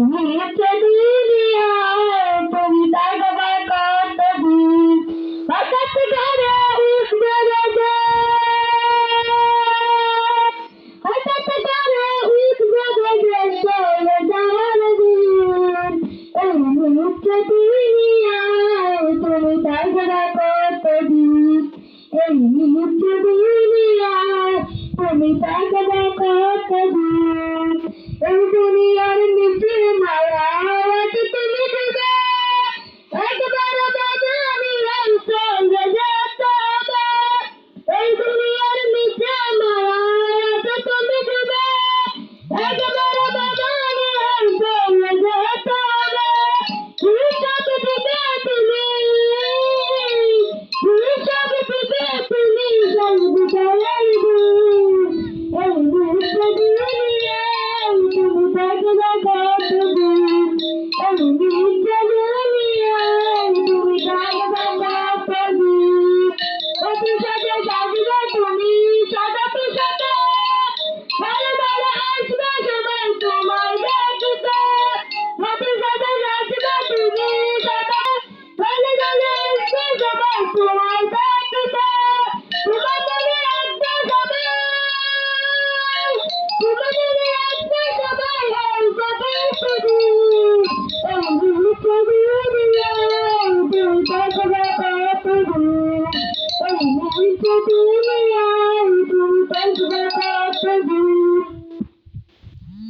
নিচে দুনিয়ায় তুমি থাকবে কতদিন হঠাৎ করে উঠবে গেছে হঠাৎ করে উঠবে গেছে চলে যাওয়ার দিন এই নিচে দুনিয়ায় তুমি থাকবে কতদিন এই নিচে দুনিয়ায় তুমি থাকবে